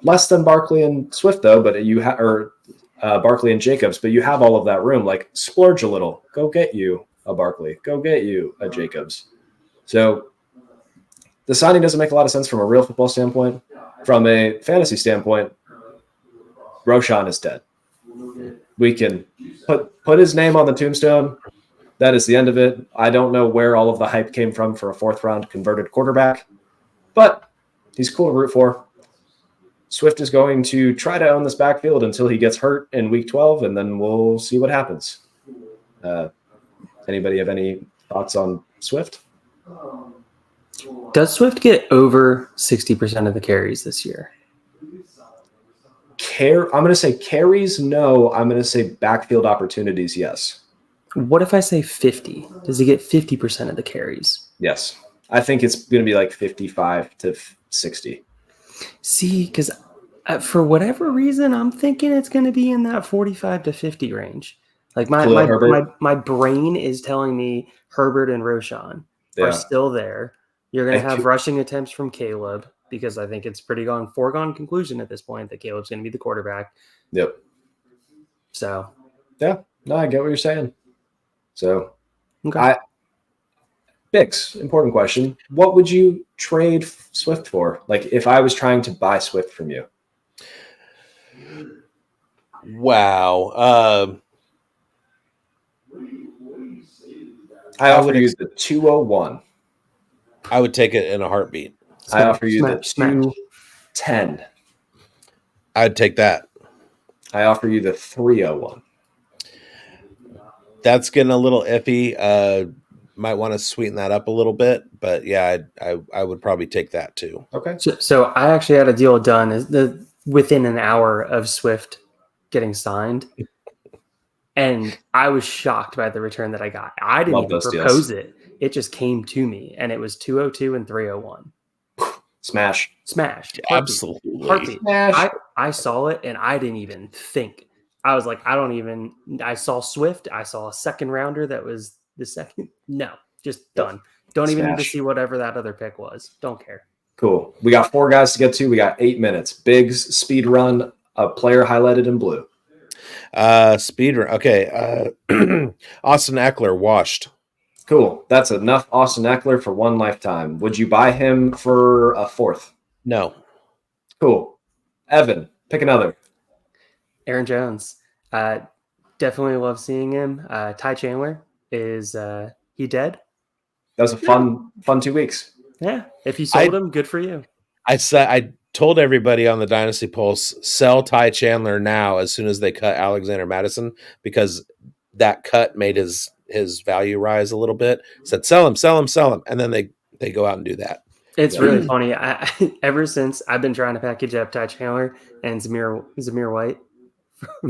Less than Barkley and Swift, though, but Barkley and Jacobs, but you have all of that room. Like, splurge a little. Go get you a Barkley. Go get you a Jacobs. So the signing doesn't make a lot of sense from a real football standpoint. From a fantasy standpoint, Roshan is dead. We can put his name on the tombstone. That is the end of it. I don't know where all of the hype came from for a fourth-round converted quarterback, but he's cool to root for. Swift is going to try to own this backfield until he gets hurt in week 12, and then we'll see what happens. Anybody have any thoughts on Swift? Does Swift get over 60% of the carries this year? I'm going to say carries, no. I'm going to say backfield opportunities, yes. What if I say 50? Does he get 50% of the carries? Yes. I think it's going to be like 55 to 60. See, because for whatever reason, I'm thinking it's going to be in that 45 to 50 range. Like my brain is telling me Herbert and Roshan are still there. You're going to have rushing attempts from Caleb, because I think it's pretty foregone conclusion at this point that Caleb's going to be the quarterback. Yep. So. Yeah. No, I get what you're saying. So, okay. Bix, important question. What would you trade Swift for? Like, if I was trying to buy Swift from you? Wow. I offer you the 201. I would take it in a heartbeat. I offer you the 210. I'd take that. I offer you the 301. That's getting a little iffy. Might want to sweeten that up a little bit, but yeah, I would probably take that too. Okay. So I actually had a deal done within an hour of Swift getting signed, and I was shocked by the return that I got. I didn't even propose it; it just came to me, and it was 202 and 301. Smash. Heartbeat. Absolutely. Heartbeat. Smash. I saw it, and I didn't even think. I was like, I saw Swift. I saw a second rounder that was the second. No, just done. Don't even need to see whatever that other pick was. Don't care. Cool. We got 4 guys to get to. We got 8 minutes. Biggs, speed run, a player highlighted in blue. Speed run. Okay. Austin Eckler, washed. Cool. That's enough Austin Eckler for one lifetime. Would you buy him for a 4th? No. Cool. Evan, pick another. Aaron Jones. Definitely love seeing him. Ty Chandler, is he dead? That was a fun 2 weeks. Yeah. If you sold him, good for you. I told everybody on the Dynasty Pulse, sell Ty Chandler now as soon as they cut Alexander Madison, because that cut made his value rise a little bit. Said sell him, and then they go out and do that. It's really funny. Ever since I've been trying to package up Ty Chandler and Zamir White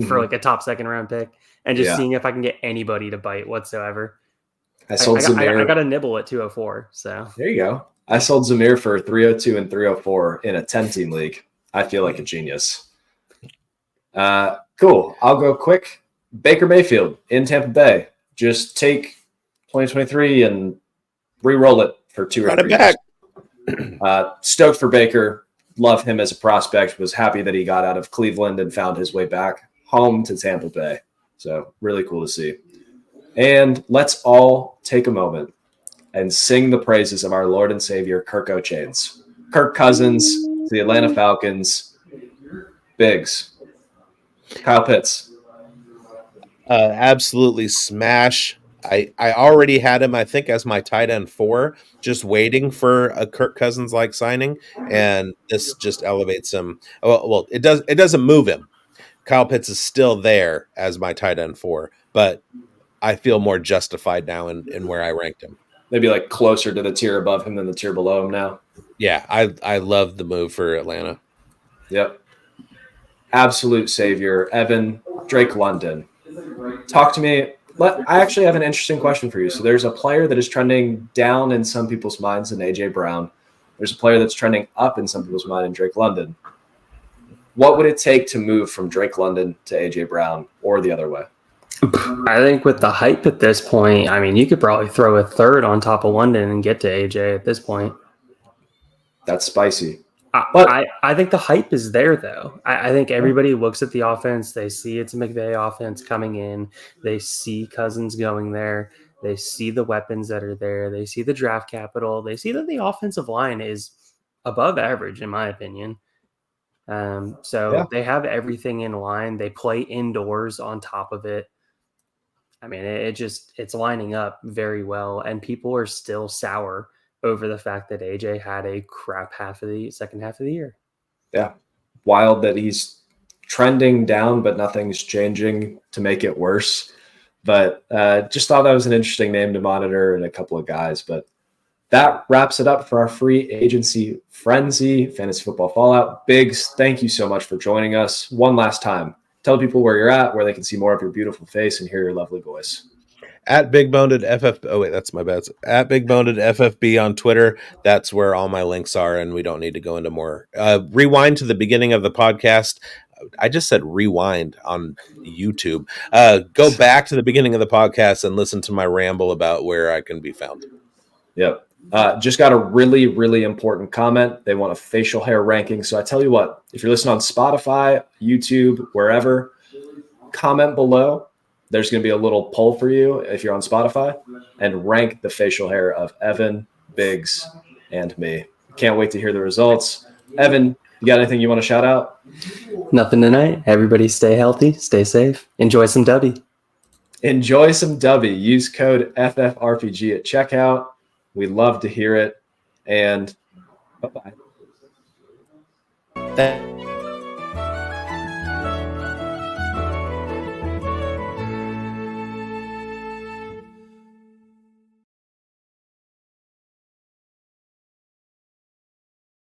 for like a top 2nd round pick, and just seeing if I can get anybody to bite whatsoever. I got a nibble at 204. So there you go. I sold Zamir for 302 and 304 in a 10-team league. I feel like a genius. Cool. I'll go quick. Baker Mayfield in Tampa Bay. Just take 2023 and re-roll it for 2 or 3 years. Stoked for Baker. Love him as a prospect. Was happy that he got out of Cleveland and found his way back home to Tampa Bay. So really cool to see. And let's all take a moment and sing the praises of our Lord and Savior, Kirk O'Chains. Kirk Cousins, the Atlanta Falcons, Biggs, Kyle Pitts. Absolutely smash. I already had him, I think, as my tight end 4, just waiting for a Kirk Cousins-like signing, and this just elevates him. Well, it doesn't move him. Kyle Pitts is still there as my tight end 4, but I feel more justified now in where I ranked him. Maybe like closer to the tier above him than the tier below him now. Yeah, I love the move for Atlanta. Yep. Absolute savior. Evan, Drake London. Talk to me. I actually have an interesting question for you. So there's a player that is trending down in some people's minds in A.J. Brown. There's a player that's trending up in some people's mind in Drake London. What would it take to move from Drake London to A.J. Brown, or the other way? I think with the hype at this point, I mean, you could probably throw a 3rd on top of London and get to AJ at this point. That's spicy. I think the hype is there, though. I think everybody looks at the offense. They see it's a McVay offense coming in. They see Cousins going there. They see the weapons that are there. They see the draft capital. They see that the offensive line is above average, in my opinion. They have everything in line. They play indoors on top of it. I mean, it's lining up very well, and people are still sour over the fact that AJ had a crap second half of the year. Yeah. wild that he's trending down, but nothing's changing to make it worse. But just thought that was an interesting name to monitor and a couple of guys. But that wraps it up for our free agency frenzy, fantasy football fallout. Biggs, thank you so much for joining us. One last time, tell people where you're at, where they can see more of your beautiful face and hear your lovely voice. At Big Boned FF. Oh wait, that's my bad. At Big Boned FFB on Twitter. That's where all my links are, and we don't need to go into more. Rewind to the beginning of the podcast. I just said rewind on YouTube. Go back to the beginning of the podcast and listen to my ramble about where I can be found. Yep. Just got a really, really important comment. They want a facial hair ranking. So I tell you what, if you're listening on Spotify, YouTube, wherever, comment below. There's going to be a little poll for you if you're on Spotify, and rank the facial hair of Evan, Biggs, and me. Can't wait to hear the results. Evan, you got anything you want to shout out? Nothing tonight. Everybody stay healthy, stay safe, enjoy some W. Enjoy some W. Use code FFRPG at checkout. We love to hear it. And bye-bye.